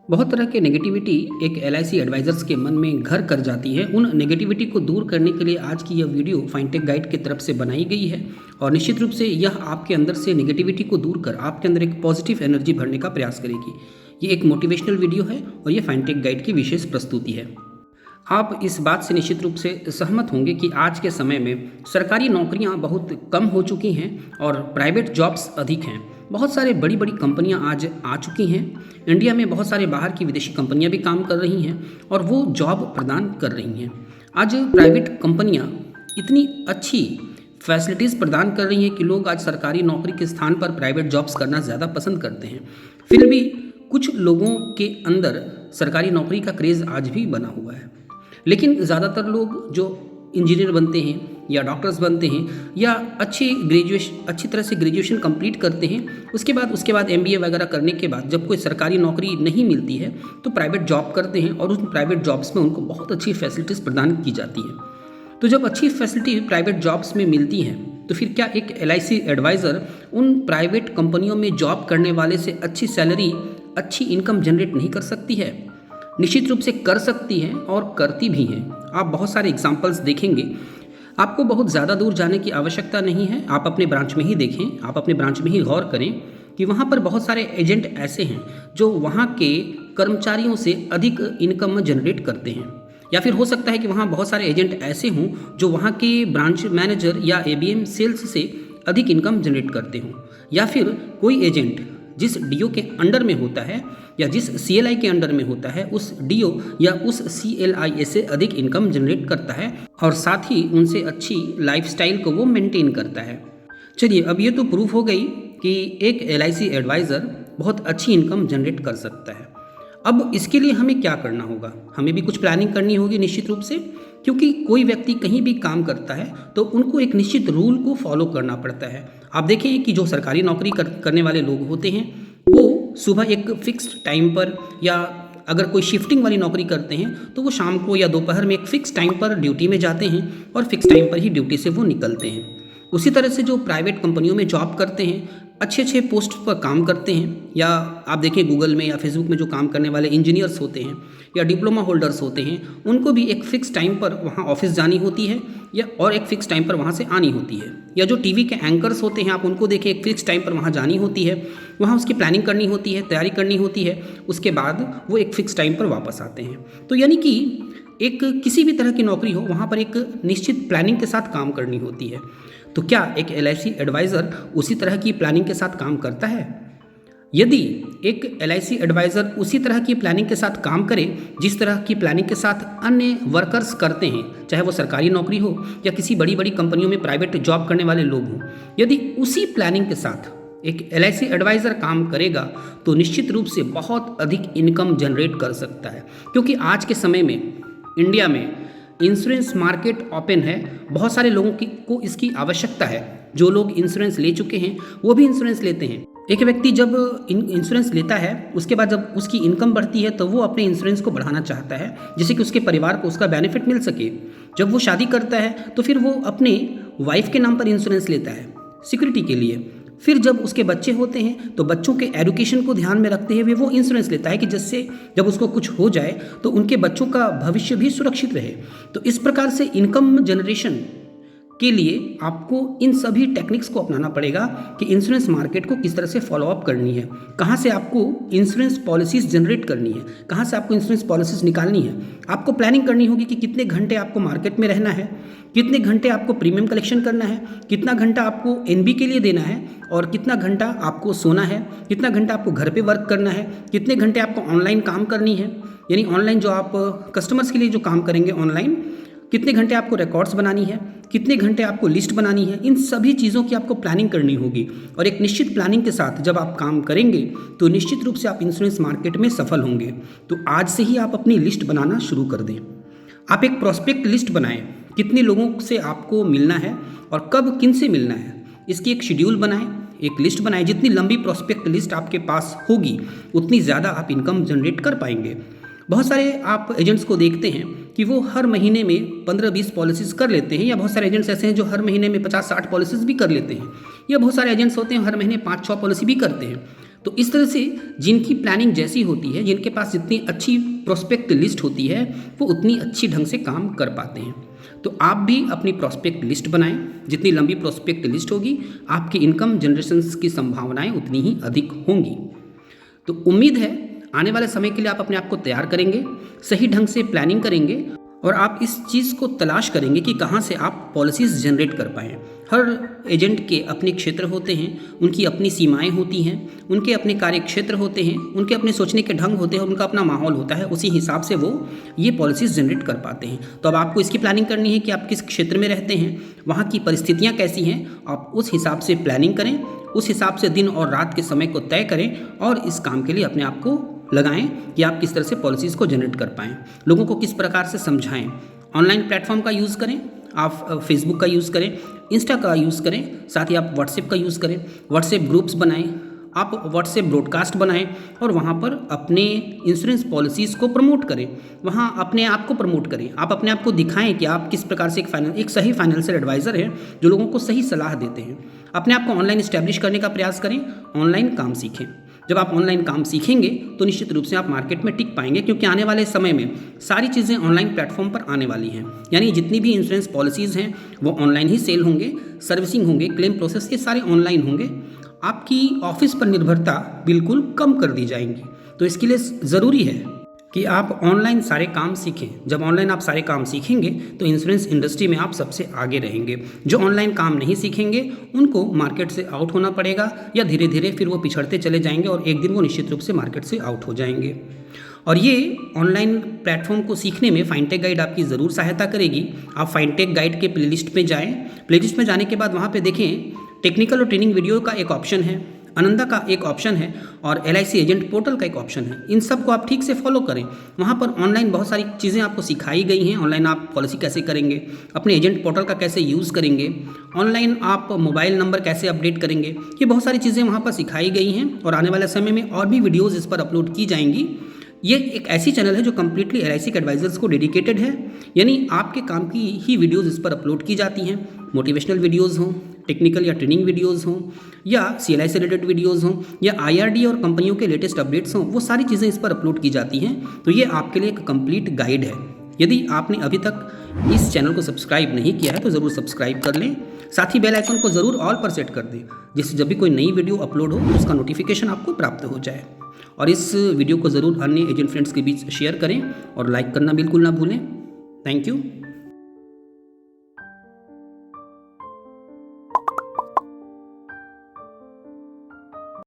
बहुत तरह के नेगेटिविटी एक एलआईसी एडवाइजर्स के मन में घर कर जाती है। उन नेगेटिविटी को दूर करने के लिए आज की यह वीडियो फाइनटेक गाइड की तरफ से बनाई गई है और निश्चित रूप से यह आपके अंदर से नेगेटिविटी को दूर कर आपके अंदर एक पॉजिटिव एनर्जी भरने का प्रयास करेगी। ये एक मोटिवेशनल वीडियो है और ये फाइनटेक गाइड की विशेष प्रस्तुति है। आप इस बात से निश्चित रूप से सहमत होंगे कि आज के समय में सरकारी नौकरियां बहुत कम हो चुकी हैं और प्राइवेट जॉब्स अधिक हैं। बहुत सारे बड़ी बड़ी कंपनियां आज आ चुकी हैं। इंडिया में बहुत सारे बाहर की विदेशी कंपनियां भी काम कर रही हैं और वो जॉब प्रदान कर रही हैं। आज प्राइवेट कंपनियां इतनी अच्छी फैसिलिटीज़ प्रदान कर रही हैं कि लोग आज सरकारी नौकरी के स्थान पर प्राइवेट जॉब्स करना ज़्यादा पसंद करते हैं। फिर भी कुछ लोगों के अंदर सरकारी नौकरी का क्रेज़ आज भी बना हुआ है, लेकिन ज़्यादातर लोग जो इंजीनियर बनते हैं या डॉक्टर्स बनते हैं या अच्छी तरह से ग्रेजुएशन कंप्लीट करते हैं, उसके बाद एमबीए वगैरह करने के बाद जब कोई सरकारी नौकरी नहीं मिलती है तो प्राइवेट जॉब करते हैं और उन प्राइवेट जॉब्स में उनको बहुत अच्छी फैसिलिटीज़ प्रदान की जाती हैं। तो जब अच्छी फैसिलिटी प्राइवेट जॉब्स में मिलती हैं तो फिर क्या एक एलआईसी एडवाइज़र उन प्राइवेट कंपनियों में जॉब करने वाले से अच्छी सैलरी, अच्छी इनकम जनरेट नहीं कर सकती है? निश्चित रूप से कर सकती हैं और करती भी हैं। आप बहुत सारे एग्जाम्पल्स देखेंगे। आपको बहुत ज़्यादा दूर जाने की आवश्यकता नहीं है। आप अपने ब्रांच में ही देखें, आप अपने ब्रांच में ही गौर करें कि वहाँ पर बहुत सारे एजेंट ऐसे हैं जो वहाँ के कर्मचारियों से अधिक इनकम जनरेट करते हैं। या फिर हो सकता है कि वहाँ बहुत सारे एजेंट ऐसे हों जो वहाँ के ब्रांच मैनेजर या एबीएम सेल्स से अधिक इनकम जनरेट करते हों। या फिर कोई एजेंट जिस डीओ के अंडर में होता है या जिस सीएलआई के अंडर में होता है उस डीओ या उस सीएलआई से अधिक इनकम जनरेट करता है और साथ ही उनसे अच्छी लाइफस्टाइल को वो मेंटेन करता है। चलिए, अब ये तो प्रूफ हो गई कि एक एलआईसी एडवाइज़र बहुत अच्छी इनकम जनरेट कर सकता है। अब इसके लिए हमें क्या करना होगा? हमें भी कुछ प्लानिंग करनी होगी निश्चित रूप से, क्योंकि कोई व्यक्ति कहीं भी काम करता है तो उनको एक निश्चित रूल को फॉलो करना पड़ता है। आप देखें कि जो सरकारी नौकरी करने वाले लोग होते हैं वो सुबह एक फिक्स्ड टाइम पर, या अगर कोई शिफ्टिंग वाली नौकरी करते हैं तो वो शाम को या दोपहर में एक फ़िक्स टाइम पर ड्यूटी में जाते हैं और फिक्स टाइम पर ही ड्यूटी से वो निकलते हैं। उसी तरह से जो प्राइवेट कंपनियों में जॉब करते हैं, अच्छे पोस्ट पर काम करते हैं, या आप देखें गूगल में या फेसबुक में जो काम करने वाले इंजीनियर्स होते हैं या डिप्लोमा होल्डर्स होते हैं, उनको भी एक फ़िक्स टाइम पर वहाँ ऑफिस जानी होती है और एक फ़िक्स टाइम पर वहाँ से आनी होती है। या जो टीवी के एंकर्स होते हैं, आप उनको देखें, एक फ़िक्स टाइम पर वहाँ जानी होती है, वहाँ उसकी प्लानिंग करनी होती है, तैयारी करनी होती है, उसके बाद वो एक फ़िक्स टाइम पर वापस आते हैं। तो यानी कि एक किसी भी तरह की नौकरी हो, वहाँ पर एक निश्चित प्लानिंग के साथ काम करनी होती है। तो क्या एक एलआईसी एडवाइज़र उसी तरह की प्लानिंग के साथ काम करता है? यदि एक एलआईसी एडवाइज़र उसी तरह की प्लानिंग के साथ काम करे जिस तरह की प्लानिंग के साथ अन्य वर्कर्स करते हैं, चाहे वो सरकारी नौकरी हो या किसी बड़ी बड़ी कंपनियों में प्राइवेट जॉब करने वाले लोग हों, यदि उसी प्लानिंग के साथ एक एलआईसी एडवाइज़र काम करेगा तो निश्चित रूप से बहुत अधिक इनकम जनरेट कर सकता है। क्योंकि आज के समय में इंडिया में इंश्योरेंस मार्केट ओपन है। बहुत सारे लोगों को इसकी आवश्यकता है। जो लोग इंश्योरेंस ले चुके हैं वो भी इंश्योरेंस लेते हैं। एक व्यक्ति जब इंश्योरेंस लेता है, उसके बाद जब उसकी इनकम बढ़ती है तो वो अपने इंश्योरेंस को बढ़ाना चाहता है जिससे कि उसके परिवार को उसका बेनिफिट मिल सके। जब वो शादी करता है तो फिर वो अपने वाइफ के नाम पर इंश्योरेंस लेता है सिक्योरिटी के लिए। फिर जब उसके बच्चे होते हैं तो बच्चों के एजुकेशन को ध्यान में रखते हुए वो इंश्योरेंस लेता है कि जिससे जब उसको कुछ हो जाए तो उनके बच्चों का भविष्य भी सुरक्षित रहे। तो इस प्रकार से इनकम जनरेशन के लिए आपको इन सभी टेक्निक्स को अपनाना पड़ेगा कि इंश्योरेंस मार्केट को किस तरह से फॉलो अप करनी है, कहाँ से आपको इंश्योरेंस पॉलिसीज़ जनरेट करनी है, कहाँ से आपको इंश्योरेंस पॉलिसीज़ निकालनी है। आपको प्लानिंग करनी होगी कि कितने घंटे आपको मार्केट में रहना है, कितने घंटे आपको प्रीमियम कलेक्शन करना है, कितना घंटा आपको एनबी के लिए देना है और कितना घंटा आपको सोना है, कितना घंटा आपको घर पे वर्क करना है, कितने घंटे आपको ऑनलाइन काम करनी है, यानी ऑनलाइन जो आप कस्टमर्स के लिए जो काम करेंगे ऑनलाइन, कितने घंटे आपको रिकॉर्ड्स बनानी है, कितने घंटे आपको लिस्ट बनानी है। इन सभी चीज़ों की आपको प्लानिंग करनी होगी और एक निश्चित प्लानिंग के साथ जब आप काम करेंगे तो निश्चित रूप से आप इंश्योरेंस मार्केट में सफल होंगे। तो आज से ही आप अपनी लिस्ट बनाना शुरू कर दें। आप एक प्रॉस्पेक्ट लिस्ट बनाएं, कितने लोगों से आपको मिलना है और कब किन से मिलना है, इसकी एक शेड्यूल बनाएं, एक लिस्ट बनाएं। जितनी लंबी प्रॉस्पेक्ट लिस्ट आपके पास होगी उतनी ज़्यादा आप इनकम जनरेट कर पाएंगे। बहुत सारे आप एजेंट्स को देखते हैं कि वो हर महीने में 15-20 पॉलिसीज़ कर लेते हैं, या बहुत सारे एजेंट्स ऐसे हैं जो हर महीने में 50-60 पॉलिसीज़ भी कर लेते हैं, या बहुत सारे एजेंट्स होते हैं हर महीने 5-6 पॉलिसी भी करते हैं। तो इस तरह से जिनकी प्लानिंग जैसी होती है, जिनके पास जितनी अच्छी प्रोस्पेक्ट लिस्ट होती है, वो उतनी अच्छी ढंग से काम कर पाते हैं। तो आप भी अपनी प्रोस्पेक्ट लिस्ट बनाएं। जितनी लंबी प्रोस्पेक्ट लिस्ट होगी, आपकी इनकम जनरेशन की संभावनाएं उतनी ही अधिक होंगी। तो उम्मीद है आने वाले समय के लिए आप अपने आप को तैयार करेंगे, सही ढंग से प्लानिंग करेंगे और आप इस चीज़ को तलाश करेंगे कि कहाँ से आप पॉलिसीज़ जनरेट कर पाएँ। हर एजेंट के अपने क्षेत्र होते हैं, उनकी अपनी सीमाएं होती हैं, उनके अपने कार्य क्षेत्र होते हैं, उनके अपने सोचने के ढंग होते हैं, उनका अपना माहौल होता है, उसी हिसाब से वो ये पॉलिसीज़ जनरेट कर पाते हैं। तो अब आपको इसकी प्लानिंग करनी है कि आप किस क्षेत्र में रहते हैं, वहाँ की परिस्थितियाँ कैसी हैं, आप उस हिसाब से प्लानिंग करें, उस हिसाब से दिन और रात के समय को तय करें और इस काम के लिए अपने आप को लगाएं कि आप किस तरह से पॉलिसीज़ को जनरेट कर पाएँ। लोगों को किस प्रकार से समझाएं। ऑनलाइन प्लेटफॉर्म का यूज़ करें, आप फेसबुक का यूज़ करें, इंस्टा का यूज़ करें, साथ ही आप व्हाट्सएप का यूज़ करें। व्हाट्सएप ग्रुप्स बनाएं, आप व्हाट्सएप ब्रॉडकास्ट बनाएं और वहाँ पर अपने इंश्योरेंस पॉलिसीज़ को प्रमोट करें, वहाँ अपने आप को प्रमोट करें। आप अपने आप को दिखाएं कि आप किस प्रकार से एक सही फाइनेंशियल एडवाइज़र हैं जो लोगों को सही सलाह देते हैं। अपने आप को ऑनलाइन इस्टेब्लिश करने का प्रयास करें, ऑनलाइन काम सीखें। जब आप ऑनलाइन काम सीखेंगे तो निश्चित रूप से आप मार्केट में टिक पाएंगे, क्योंकि आने वाले समय में सारी चीज़ें ऑनलाइन प्लेटफॉर्म पर आने वाली हैं। यानी जितनी भी इंश्योरेंस पॉलिसीज़ हैं वो ऑनलाइन ही सेल होंगे, सर्विसिंग होंगे, क्लेम प्रोसेस ये सारे ऑनलाइन होंगे। आपकी ऑफिस पर निर्भरता बिल्कुल कम कर दी जाएंगी। तो इसके लिए ज़रूरी है कि आप ऑनलाइन सारे काम सीखें। जब ऑनलाइन आप सारे काम सीखेंगे तो इंश्योरेंस इंडस्ट्री में आप सबसे आगे रहेंगे। जो ऑनलाइन काम नहीं सीखेंगे उनको मार्केट से आउट होना पड़ेगा, या धीरे धीरे फिर वो पिछड़ते चले जाएंगे और एक दिन वो निश्चित रूप से मार्केट से आउट हो जाएंगे। और ये ऑनलाइन प्लेटफॉर्म को सीखने में फाइनटेक गाइड आपकी ज़रूर सहायता करेगी। आप फाइनटेक गाइड के प्लेलिस्ट में जाएँ। प्लेलिस्ट में जाने के बाद वहाँ पर देखें टेक्निकल और ट्रेनिंग वीडियो का एक ऑप्शन है, आनंदा का एक ऑप्शन है और LIC एजेंट पोर्टल का एक ऑप्शन है। इन सब को आप ठीक से फॉलो करें। वहाँ पर ऑनलाइन बहुत सारी चीज़ें आपको सिखाई गई हैं। ऑनलाइन आप पॉलिसी कैसे करेंगे, अपने एजेंट पोर्टल का कैसे यूज़ करेंगे, ऑनलाइन आप मोबाइल नंबर कैसे अपडेट करेंगे, ये बहुत सारी चीज़ें वहाँ पर सिखाई गई हैं और आने वाले समय में और भी वीडियोज़ इस पर अपलोड की जाएंगी। ये एक ऐसी चैनल है जो कम्प्लीटली LIC के एडवाइजर्स को डेडिकेटेड है, यानी आपके काम की ही वीडियोज़ इस पर अपलोड की जाती हैं। मोटिवेशनल वीडियोज़ हों, टेक्निकल या ट्रेनिंग वीडियोज़ हों, या CLI से रिलेटेड वीडियोज़ हों, या IRD और कंपनियों के लेटेस्ट अपडेट्स हों, वो सारी चीज़ें इस पर अपलोड की जाती हैं। तो ये आपके लिए एक कंप्लीट गाइड है। यदि आपने अभी तक इस चैनल को सब्सक्राइब नहीं किया है तो ज़रूर सब्सक्राइब कर लें। साथ ही बेल आइकन को ज़रूर ऑल पर सेट कर दें, जिससे जब भी कोई नई वीडियो अपलोड हो तो उसका नोटिफिकेशन आपको प्राप्त हो जाए। और इस वीडियो को ज़रूर अन्य एजेंट फ्रेंड्स के बीच शेयर करें और लाइक करना बिल्कुल ना भूलें। Thank you.